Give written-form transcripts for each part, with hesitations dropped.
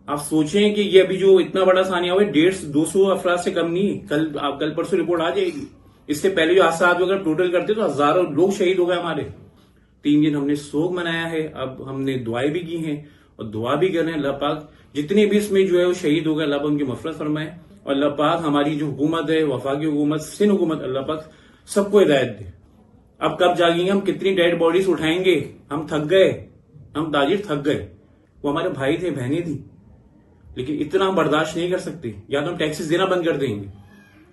आप सोचें कि ये अभी जो इतना बड़ा सानिया हुआ है 150-200 अफराद से कम नहीं। कल परसों रिपोर्ट आ जाएगी। इससे पहले जो हादसा अगर टोटल करते तो हजारों लोग शहीद हो गए हमारे। 3 दिन हमने सोग मनाया है, अब हमने दुआएं भी की हैं और दुआ भी कर रहे हैं अल्लाह पाक जितने भी इसमें जो है वो शहीद हो गए अल्लाह पाक उनकी मफरत फरमाए और अल्लाह पाक हमारी जो हुकूमत है, वफाकी हुकूमत, सिंध हुकूमत, अल्लाह पाक सबको हिदायत दे। अब कब जागेंगे हम? कितनी डेड बॉडीज उठाएंगे? हम थक गए, हम ताजिर थक गए। वो हमारे भाई थे, बहनें थी, लेकिन इतना हम बर्दाश्त नहीं कर सकते। या तो हम टैक्सेस देना बंद कर देंगे।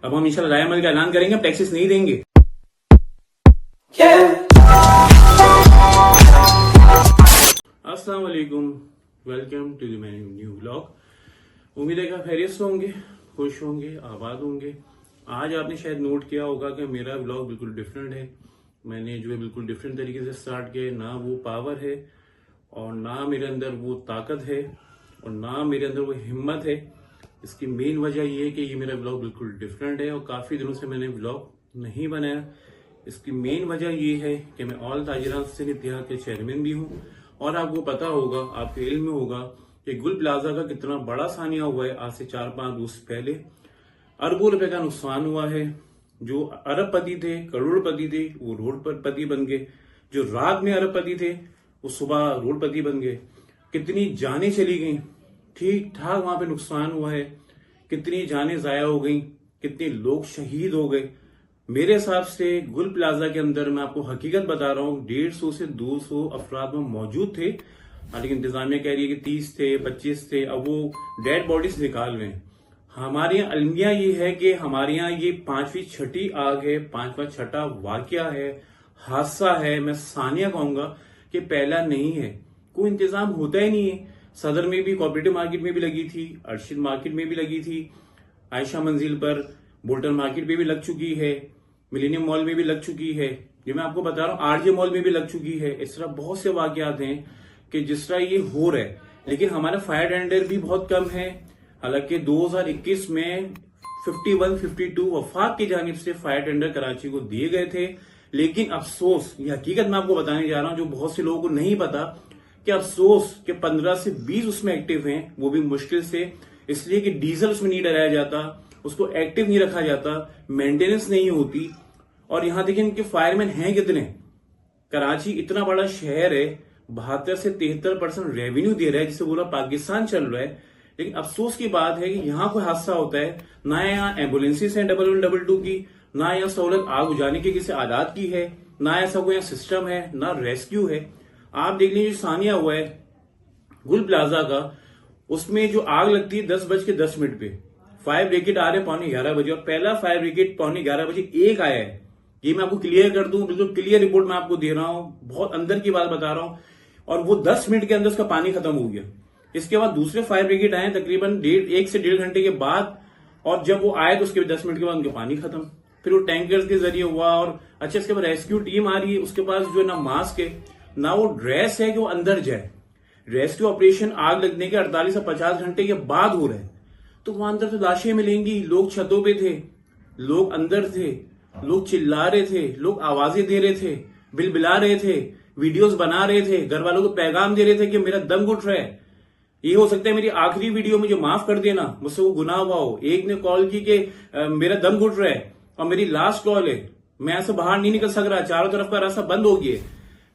अब हम इंशाल्लाह रायमल का ऐलान करेंगे, हम टैक्सेस नहीं देंगे। अस्सलाम वालेकुम, welcome to the my new vlog. उम्मीद है कि आप खैरियत से होंगे, खुश होंगे, आबाद होंगे। आज आपने शायद नोट किया होगा कि मेरा व्लॉग बिल्कुल डिफरेंट है। मैंने जो है बिल्कुल डिफरेंट तरीके से स्टार्ट किया। ना वो पावर है और ना मेरे अंदर वो ताकत है और ना मेरे अंदर वो हिम्मत है। इसकी मेन वजह ये है कि ये मेरा ब्लॉग बिल्कुल डिफरेंट है और काफ़ी दिनों से मैंने ब्लॉग नहीं बनाया। इसकी मेन वजह ये है कि मैं ऑल ताजिरान सिंध इत्तेहाद के चेयरमैन भी हूँ और आपको पता होगा, आपके इल्म में होगा कि गुल प्लाजा का कितना बड़ा सानिया हुआ है। आज से 4-5 रोज पहले अरबों रुपए का नुकसान हुआ है। जो अरबपति थे, करोड़पति थे, वो रोडपति बन गए। जो रात में अरबपति थे वो सुबह रोडपति बन गए। कितनी जानें चली गई, ठीक ठाक वहां पे नुकसान हुआ है। कितनी जानें जाया हो गई, कितने लोग शहीद हो गए। मेरे हिसाब से गुल प्लाजा के अंदर, मैं आपको हकीकत बता रहा हूँ, 150 से 200 अफराद में मौजूद थे। लेकिन इंतजामिया कह रही है कि 30 थे, 25 थे। अब वो डेड बॉडीज निकाल रहे हैं। हमारे यहाँ अलमिया ये है कि हमारे यहाँ ये 5वीं छठी आग है, 5वां छठा वाकया है, हादसा है। मैं सानिया कहूंगा कि पहला नहीं है। कोई इंतजाम होता ही नहीं है। सदर में भी, कोऑपरेटिव मार्केट में भी लगी थी, अर्शिद मार्केट में भी लगी थी, आयशा मंजिल पर, बोल्टन मार्केट में भी लग चुकी है, मिलेनियम मॉल में भी लग चुकी है। ये मैं आपको बता रहा हूँ, आरजे मॉल में भी लग चुकी है। इस तरह बहुत से वाकयात हैं कि जिस तरह ये हो रहा है। लेकिन हमारा फायर टेंडर भी बहुत कम है। हालांकि 2021 में 51-52 वफाक की जानिब से फायर टेंडर कराची को दिए गए थे। लेकिन अफसोस, ये हकीकत मैं आपको बताने जा रहा हूं जो बहुत से लोगों को नहीं पता, कि अफसोस कि 15 से 20 उसमें एक्टिव हैं, वो भी मुश्किल से। इसलिए कि डीजल उसमें नहीं डलाया जाता, उसको एक्टिव नहीं रखा जाता, मेंटेनेंस नहीं होती। और यहां देखिए इनके फायरमैन हैं कितने। कराची इतना बड़ा शहर है, 72 से 73% रेवेन्यू दे रहा है, जिसे पूरा पाकिस्तान चल रहा है। लेकिन अफसोस की बात है कि यहां कोई हादसा होता है, ना यहाँ एम्बुलेंसेस हैं 1122 की, ना यहाँ सहूलत आग बुझाने की किसी आदात की है, ना ऐसा कोई सिस्टम है, ना रेस्क्यू है। आप देख लीजिए सानिया हुआ है गुल प्लाजा का, उसमें जो आग लगती है 10:10 पे, फायर ब्रिगेड आ रहे 11:15 बजे और पहला फायर ब्रिगेड 11:15 बजे एक आया है। ये मैं आपको क्लियर कर दूं, बिल्कुल क्लियर रिपोर्ट मैं आपको दे रहा हूं, बहुत अंदर की बात बता रहा हूं। और वो 10 मिनट के अंदर उसका पानी खत्म हो गया। इसके बाद दूसरे फायर ब्रिगेड आए तकरीबन 1 से 1.5 घंटे के बाद, और जब वो आए तो उसके 10 मिनट के बाद उनके पानी खत्म। फिर वो टैंकर के जरिए हुआ। और अच्छा, इसके बाद रेस्क्यू टीम आ रही है, उसके पास जो है ना मास्क है, ना वो ड्रेस है कि वो अंदर जाए। रेस्क्यू ऑपरेशन आग लगने के 48 से 50 घंटे के बाद हो रहा है। तो वहां अंदर तो लाशें मिलेंगी। लोग छतों पे थे, लोग अंदर थे, लोग चिल्ला रहे थे, लोग आवाजें दे रहे थे, बिलबिला रहे थे, वीडियोस बना रहे थे, घर वालों को पैगाम दे रहे थे कि मेरा दम घुट रहा है, ये हो सकता है मेरी आखिरी वीडियो, मुझे माफ कर देना, मुझसे वो गुनाह हुआ हो। एक ने कॉल की कि मेरा दम घुट रहा है और मेरी लास्ट कॉल है, मैं ऐसे बाहर नहीं निकल सक रहा, चारों तरफ का रास्ता बंद हो गया।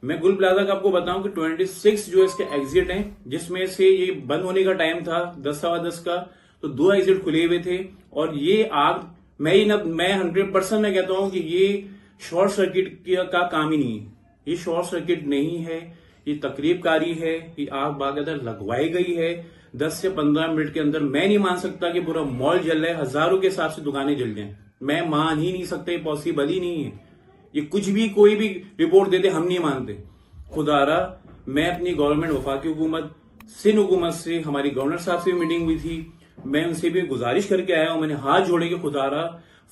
मैं गुल प्लाजा का आपको बताऊं कि 26 जो इसके एग्जिट हैं, जिसमें से ये बंद होने का टाइम था 10-10:15 का, तो 2 एग्जिट खुले हुए थे। और ये आग, मैं 100% मैं कहता हूं कि ये शॉर्ट सर्किट का काम ही नहीं है। ये शॉर्ट सर्किट नहीं है, ये तकरीबकारी है, ये आग बाकायदा लगवाई गई है। 10 से 15 मिनट के अंदर मैं नहीं मान सकता कि पूरा मॉल जल रहा है, हजारों के हिसाब से दुकानें जल जाएं। मैं मान ही नहीं सकता, ये पॉसिबल ही नहीं है। ये कुछ भी, कोई भी रिपोर्ट देते, हम नहीं मानते। खुदारा, मैं अपनी गवर्नमेंट, वफाकी हुकूमत, सिंध हुकूमत से, हमारी गवर्नर साहब से भी मीटिंग हुई थी, मैं उनसे भी गुजारिश करके आया हूं, मैंने हाथ जोड़े के खुदारा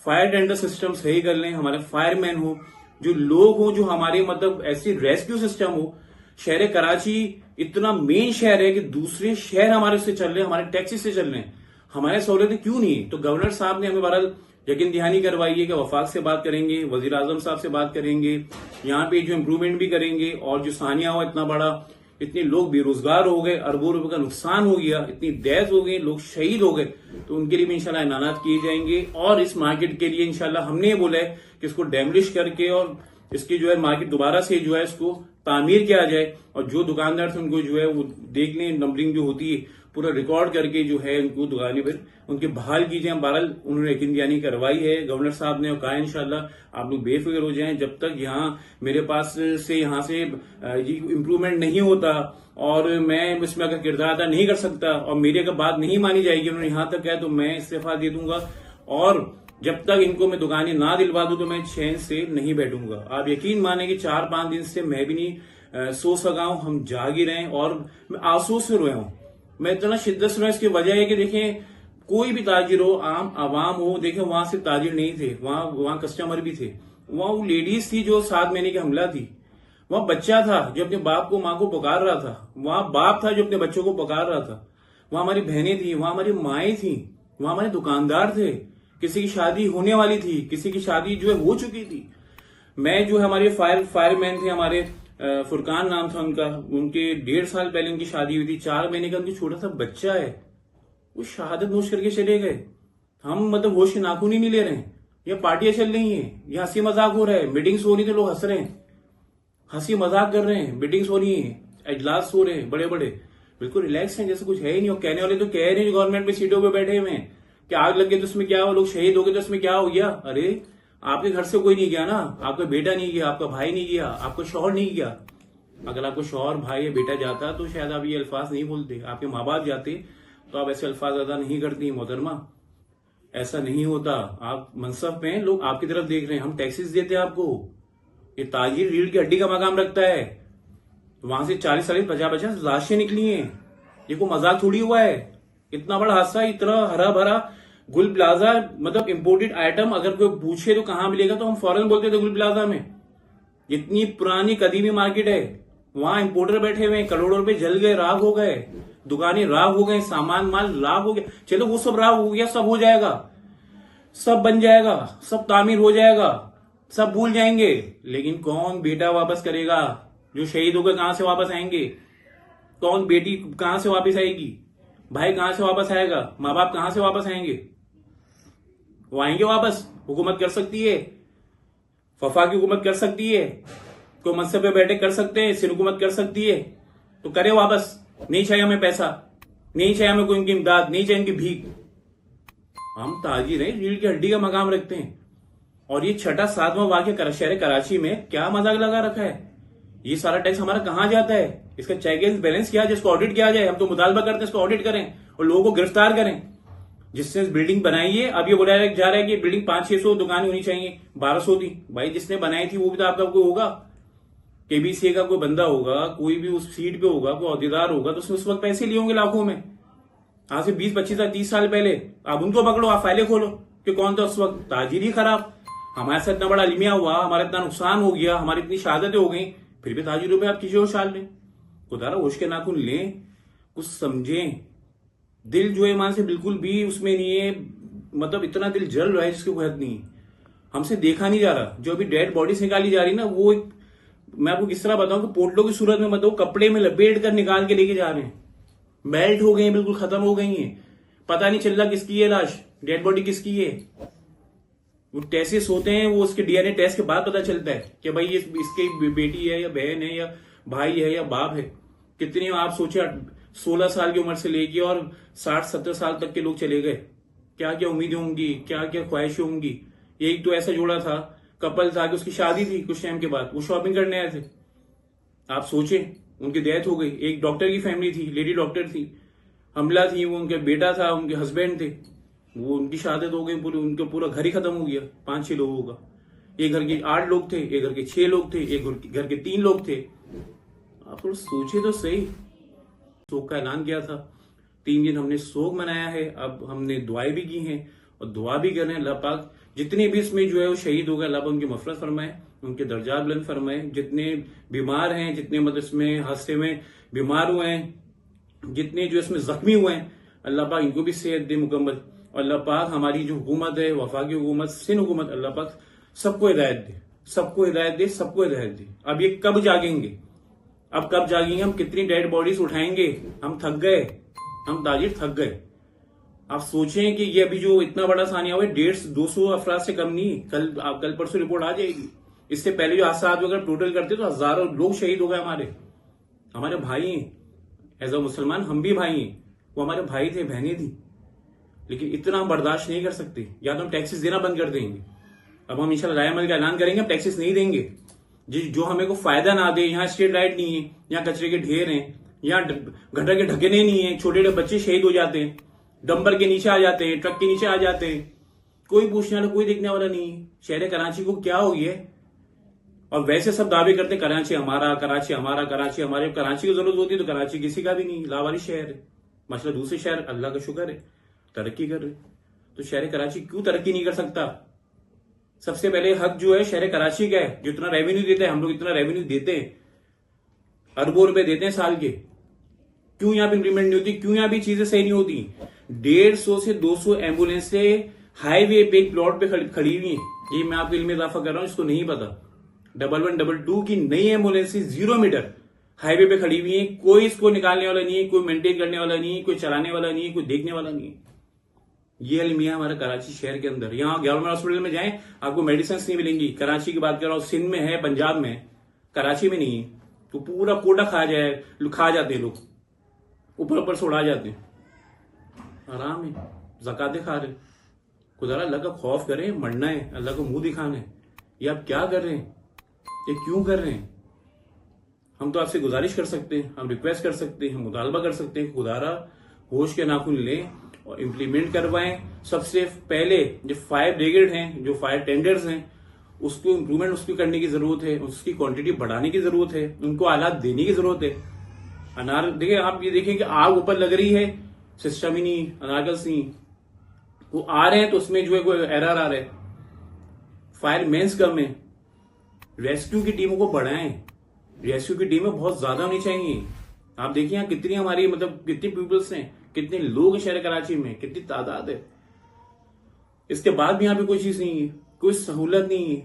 फायर टेंडर सिस्टम सही कर लें, हमारे फायरमैन हो, जो लोग हो, जो हमारे मतलब ऐसी रेस्क्यू सिस्टम हो। शहर कराची इतना मेन शहर है कि दूसरे शहर हमारे से चल रहे हैं, हमारे टैक्सी से चल रहे हैं, हमारे सहूलतें क्यों नहीं? तो गवर्नर साहब ने हमें बहरहाल यकीन दहानी करवाई है कि वफाक से बात करेंगे, वजीर आजम साहब से बात करेंगे, यहाँ पे जो इम्प्रूवमेंट भी करेंगे। और जो सानिया हुआ इतना बड़ा, इतने लोग बेरोजगार हो गए, अरबों रुपए का नुकसान हो गया, इतनी डेथ हो गई, लोग शहीद हो गए, तो उनके लिए भी इंशाल्लाह इनानात किए जाएंगे। और इस मार्केट के लिए इंशाल्लाह हमने ये बोला है कि इसको डैमलिश करके और इसकी जो है मार्केट दोबारा से जो है इसको तामीर किया जाए, और जो दुकानदार थे उनको जो है वो देख लें, नंबरिंग जो होती है पूरा रिकॉर्ड करके जो है उनको दुकानें पर उनके बहाल की जाए। बहरहाल उन्होंने यकीनदहानी करवाई है गवर्नर साहब ने, और कहा इंशाल्लाह आप लोग बेफिक्र हो जाएं, जब तक यहाँ मेरे पास से यहाँ से इम्प्रूवमेंट नहीं होता और मैं इसमें अगर किरदार अदा नहीं कर सकता और मेरी अगर बात नहीं मानी जाएगी, उन्होंने यहां तक कहा, तो मैं इस्तीफा दे दूंगा। और जब तक इनको मैं दुकानें ना दिलवा दूं तो मैं चैन से नहीं बैठूंगा। आप यकीन माने कि 4-5 दिन से मैं भी नहीं सो सका हूं, हम जाग ही रहे हैं और मैं आंसू से रोया हूं। मैं इतना शिद्दत से रोया, इसकी वजह है कि देखें कोई भी ताजिर हो, आम आवाम हो, देखें वहां सिर्फ ताजिर नहीं थे, वहां कस्टमर भी थे, वहां वो लेडीज थी जो 7 महीने की हमला थी, वहां बच्चा था जो अपने बाप को माँ को पुकार रहा था, वहां बाप था जो अपने बच्चों को पुकार रहा था, वहां हमारी बहनें थी, वहां हमारी माएँ थी, वहां हमारे दुकानदार थे, किसी की शादी होने वाली थी, किसी की शादी जो है हो चुकी थी। मैं जो है हमारे फायरमैन थे, हमारे फुरकान नाम था उनका, उनके 1.5 साल पहले उनकी शादी हुई थी, 4 महीने का उनकी छोटा सा बच्चा है, वो शहादत नोश करके चले गए। हम मतलब होश के नाखून ही नहीं ले रहे हैं, ये पार्टियां चल रही हैं, ये हंसी मजाक हो रहा है, मीटिंग्स हो रही थी, लोग हंस रहे हैं, हंसी मजाक कर रहे हैं, मीटिंग्स हो रही है, इजलास हो रहे हैं बड़े बड़े, बिल्कुल रिलैक्स हैं जैसे कुछ है ही नहीं। और कहने वाले तो कह रहे हैं गवर्नमेंट में सीटों पे बैठे हुए हैं कि आग लग गई तो उसमें क्या हो, लोग शहीद हो गए तो उसमें क्या हो गया। अरे आपके घर से कोई नहीं गया ना, आपका बेटा नहीं गया, आपका भाई नहीं गया, आपका शौहर नहीं गया। अगर आपको शौहर भाई या बेटा जाता तो शायद आप ये अल्फाज नहीं बोलते, आपके माँ बाप जाते तो आप ऐसे अल्फाज अदा नहीं करती मोहतरमा, ऐसा नहीं होता। आप मनसब में, लोग आपकी तरफ देख रहे हैं, हम टैक्सेस देते हैं आपको, ये ताजिर रीढ़ की हड्डी का मकाम रखता है, वहां से 40-50 लाशें निकली हैं, ये कोई मजाक थोड़ी हुआ है। इतना बड़ा हादसा, इतना हरा भरा गुल प्लाजा, मतलब इंपोर्टेड आइटम अगर कोई पूछे तो कहां मिलेगा तो हम फौरन बोलते थे गुल प्लाजा में। इतनी पुरानी कदीमी मार्केट है, वहां इंपोर्टर बैठे हुए, करोड़ों रुपए जल गए, राख हो गए, दुकानें राख हो गए, सामान माल राख हो गया। चलो वो सब राख हो गया, सब हो जाएगा, सब बन जाएगा, सब तामीर हो जाएगा, सब भूल जाएंगे, लेकिन कौन बेटा वापस करेगा? जो शहीद हो गए कहां से वापस आएंगे? कौन बेटी कहां से वापस आएगी? भाई कहां से वापस आएगा? माँ बाप कहां से वापस आएंगे? वो आएंगे वापस? हुकूमत कर सकती है, फफा की हुकूमत कर सकती है, कोई मनसब पे बैठे कर सकते हैं, सिर हुकूमत कर सकती है, तो करे वापस। नहीं चाहिए हमें पैसा, नहीं चाहिए हमें कोई इनकी इमदाद, नहीं चाहिए इनकी भीख। हम ताजिर हैं, रीढ़ की हड्डी का मकाम रखते हैं। और ये 6वां वाक्य शहर कराची में क्या मजाक लगा रखा है? ये सारा टैक्स हमारा कहां जाता है? इसका चेक एंड बैलेंस क्या है जिसको ऑडिट किया जाए? हम तो मुतालबा करते हैं इसको ऑडिट करें और लोगों को गिरफ्तार करें। जिसने बिल्डिंग बनाई है, अब ये बोला जा रहा है कि बिल्डिंग 500-600 दुकानें होनी चाहिए, 1200 थी। भाई जिसने बनाई थी वो भी तो आपका कोई होगा, केबीसी का कोई बंदा होगा, कोई भी उस सीट पे होगा, कोई अहदेदार होगा, तो उसने उस वक्त पैसे लिए होंगे लाखों में, आज से 20-25-30 साल पहले। आप उनको पकड़ो, आप फाइलें खोलो कि कौन था उस वक्त। ताजिर ही खराब, हमारे साथ इतना बड़ा अलमिया हुआ, हमारा इतना नुकसान हो गया, हमारी इतनी शहादतें हो गई, फिर भी ताजिरों पे आप किसी और शाल लें। खुदारा होश के नाखून लें, कुछ समझें। दिल जो है ईमान से बिल्कुल भी उसमें नहीं है, मतलब इतना दिल जल रहा है जिसकी कोई हद नहीं। हमसे देखा नहीं जा रहा, जो अभी डेड बॉडीज निकाली जा रही ना, वो एक, मैं आपको किस तरह बताऊं कि पोटलों की सूरत में मतलब कपड़े में लपेट कर निकाल के लेके जा रहे हैं, मेल्ट हो गई, बिल्कुल खत्म हो गई हैं, पता नहीं चल रहा किसकी है लाश, डेड बॉडी किसकी है। वो टेस्ट होते हैं, वो उसके डीएनए टेस्ट के बाद पता चलता है कि भाई ये इसकी बेटी है या बहन है या भाई है या बाप है। कितनी आप सोचे 16 साल की उम्र से लेके और 60-70 साल तक के लोग चले गए, क्या क्या उम्मीदें होंगी, क्या क्या ख्वाहिशें होंगी। एक तो ऐसा जोड़ा था, कपल था कि उसकी शादी थी, कुछ टाइम के बाद वो शॉपिंग करने आए थे, आप सोचे उनकी डेथ हो गई। एक डॉक्टर की फैमिली थी, लेडी डॉक्टर थी, हमला थी, वो उनके बेटा था, उनके हस्बैंड थे, वो उनकी शहादत हो गई, पूरी उनका पूरा घर ही खत्म हो गया 5-6 लोगों का। एक घर के 8 लोग थे, एक घर के 6 लोग थे, एक घर के 3 लोग थे। आप थोड़ा सोचे तो सही। शोक का ऐलान किया था, 3 दिन हमने शोक मनाया है, अब हमने दुआएं भी की हैं और दुआ भी कर रहे हैं। अल्लाह पाक जितने भी इसमें जो है वो शहीद हो गए, अल्लाह पाक उनकी मफरत फरमाए, उनके दर्जा बुलंद फरमाए। जितने बीमार हैं, जितने मतलब इसमें हादसे में बीमार हुए हैं, जितने जो इसमें जख्मी हुए हैं, अल्लाह पाक इनको भी सेहत दे मुकम्मल। और अल्लाह पाक हमारी जो हुकूमत है, वफाकी हुकूमत, सिंध हुकूमत, अल्लाह पाक सबको हिदायत दे, सबको हिदायत दे, सबको हिदायत दे। अब ये कब जागेंगे? अब कब जागेंगे हम, कितनी डेड बॉडीज उठाएंगे? हम थक गए, हम ताजिर थक गए। आप सोचें कि ये अभी जो इतना बड़ा सानिया हुआ है 150-200 अफराद से कम नहीं। कल परसों रिपोर्ट आ जाएगी। इससे पहले जो हादसा अगर टोटल करते तो हजारों लोग शहीद हो गए। हमारे भाई हैं, एज अ मुसलमान हम भी भाई हैं। वो हमारे भाई थे, बहनें थी, लेकिन इतना हम बर्दाश्त नहीं कर सकते। या तो हम टैक्सेस देना बंद कर देंगे। अब हम इंशाल्लाह रायमल का ऐलान करेंगे, हम टैक्सेस नहीं देंगे। जो हमें को फायदा ना दे। यहाँ स्ट्रीट लाइट नहीं है, यहाँ कचरे के ढेर हैं, यहाँ गटर के ढकने नहीं है, छोटे छोटे बच्चे शहीद हो जाते हैं, डंपर के नीचे आ जाते हैं, ट्रक के नीचे आ जाते हैं, कोई पूछने वाला, कोई देखने वाला नहीं है। शहर कराची को क्या हो गया है? और वैसे सब दावे करते कराची हमारा, कराची हमारा, कराची हमारे। कराची की जरूरत होती है तो कराची किसी का भी नहीं, लावारिस शहर है। मसला दूसरे शहर अल्लाह का शुक्र है तरक्की कर रहे, तो शहर कराची क्यों तरक्की नहीं कर सकता? सबसे पहले हक जो है शहर कराची का है, जो इतना रेवेन्यू देता है। हम लोग इतना रेवेन्यू देते हैं, अरबों रुपए देते हैं साल के। क्यों यहाँ पे इंप्लीमेंट नहीं होती? क्यों यहाँ भी चीजें सही नहीं होती? 150 से 200 एम्बुलेंस से हाईवे पे एक प्लॉट पे खड़ी हुई है। ये मैं आपके लिए इजाफा कर रहा हूं, इसको नहीं पता। 1122 की नई एम्बुलेंस 0 मीटर हाईवे पे खड़ी हुई है। कोई इसको निकालने वाला नहीं है, कोई मेंटेन करने वाला नहीं है, कोई चलाने वाला नहीं है, कोई देखने वाला नहीं है। ये अलमिया हमारा कराची शहर के अंदर। यहाँ गवर्नमेंट हॉस्पिटल में जाएं, आपको मेडिसिन नहीं मिलेंगी। कराची की बात कर रहा हूँ, सिंध में है, पंजाब में है, कराची में नहीं है। तो पूरा कोटा खा जाते हैं लोग, ऊपर ऊपर से उड़ा जाते हैं। आराम है, ज़कातें खा रहे। खुदा अल्लाह का खौफ करें, मरना है, अल्लाह को मुंह दिखाना है। ये आप क्या कर रहे हैं? ये क्यों कर रहे हैं? हम तो आपसे गुजारिश कर सकते हैं, हम रिक्वेस्ट कर सकते हैं, हम मुतालबा कर सकते हैं, खुदारा होश के नाखून लें और इम्प्लीमेंट करवाएं। सबसे पहले जो फायर ब्रिगेड हैं, जो फायर टेंडर्स हैं, उसको इम्प्रूवमेंट उसकी करने की जरूरत है, उसकी क्वांटिटी बढ़ाने की जरूरत है, उनको आलात देने की जरूरत है। अनार देखिए, आप ये देखें कि आग ऊपर लग रही है, सिस्टम ही नहीं, अनारकल्स नहीं, वो आ रहे हैं तो उसमें जो है कोई एरर आ रहा है। फायर मेंस कम है, रेस्क्यू की टीमों को बढ़ाएं। रेस्क्यू की टीमें बहुत ज्यादा होनी चाहिए। आप देखिए यहाँ कितनी हमारी कितनी पीपल्स हैं, कितने लोग शहर कराची में, कितनी तादाद है। इसके बाद भी यहाँ पे कोई चीज नहीं है, कोई सहूलत नहीं है।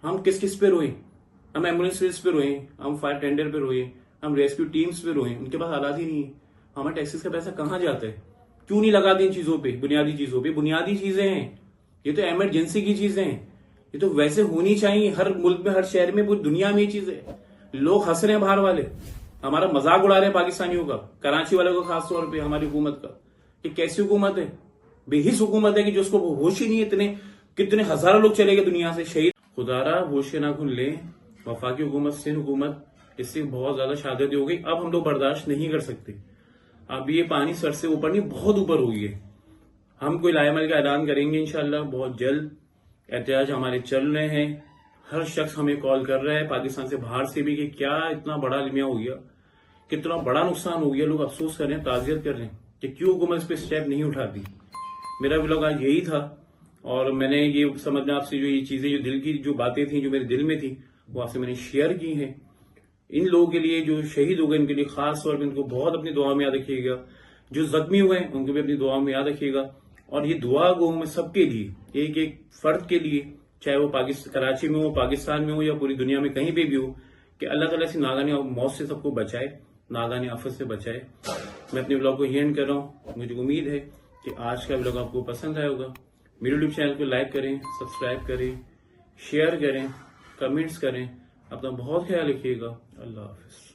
हम किस किस पे रोए? हम एम्बुलेंस पे रोए, हम फायर टेंडर पे रोए, हम रेस्क्यू टीम्स पे रोए। उनके पास हालात ही नहीं है। हमारे टैक्सेस का पैसा कहाँ जाता है? क्यों नहीं लगाते इन चीजों पे, बुनियादी चीजों पे? बुनियादी चीजें हैं, ये तो इमरजेंसी की चीजें हैं, ये तो वैसे होनी चाहिए हर मुल्क में, हर शहर में, पूरी दुनिया में ये चीजें। लोग हंस रहे हैं बाहर वाले, हमारा मजाक उड़ा रहे हैं पाकिस्तानियों का, कराची वालों का खास तौर पे, हमारी हुकूमत का। ये कैसी हुकूमत है? बेहिस हुकूमत है कि जो उसको होश ही नहीं है। कितने हजारों लोग चले गए दुनिया से शहीद। खुदारा होश के नाखून ले। वफाकी हुकूमत, सिंध हुकूमत, इससे बहुत ज्यादा शहादत हो गई। अब हम लोग बर्दाश्त नहीं कर सकते। अब ये पानी सर से ऊपर नहीं, बहुत ऊपर हो गई है। हम कोई लायमल का ऐलान करेंगे इंशाल्लाह बहुत जल्द। एहतियाज हमारे चल रहे हैं, हर शख्स हमें कॉल कर रहा है पाकिस्तान से, बाहर से भी, कि क्या इतना बड़ा अलमिया हो गया, कितना बड़ा नुकसान हो गया। लोग अफसोस कर रहे हैं, ताज़ियत कर रहे हैं कि क्यों हुकूमत इस पे स्टेप नहीं उठाती। मेरा व्लॉग आज यही था, और मैंने ये समझना आपसे, जो ये चीजें, जो दिल की जो बातें थी, जो मेरे दिल में थी, वो आपसे मैंने शेयर की हैं। इन लोगों के लिए जो शहीद हो गए, इनके लिए खास तौर पर इनको बहुत अपनी दुआ में याद रखिएगा। जो जख्मी हुए हैं उनको भी अपनी दुआ में याद रखिएगा। और ये दुआ गो में सबके लिए, एक एक फर्द के लिए, चाहे वो कराची में हो, पाकिस्तान में हो, या पूरी दुनिया में कहीं पे भी हो, कि अल्लाह ताला से नागानी मौत से सबको बचाए, नागानी आफत से बचाए। मैं अपने ब्लॉग को ही एंड कर रहा हूँ। मुझे उम्मीद है कि आज का ब्लॉग आपको पसंद आया होगा। मेरे यूट्यूब चैनल को लाइक करें, सब्सक्राइब करें, शेयर करें, कमेंट्स करें। अपना बहुत ख्याल रखिएगा। अल्लाह हाफिज।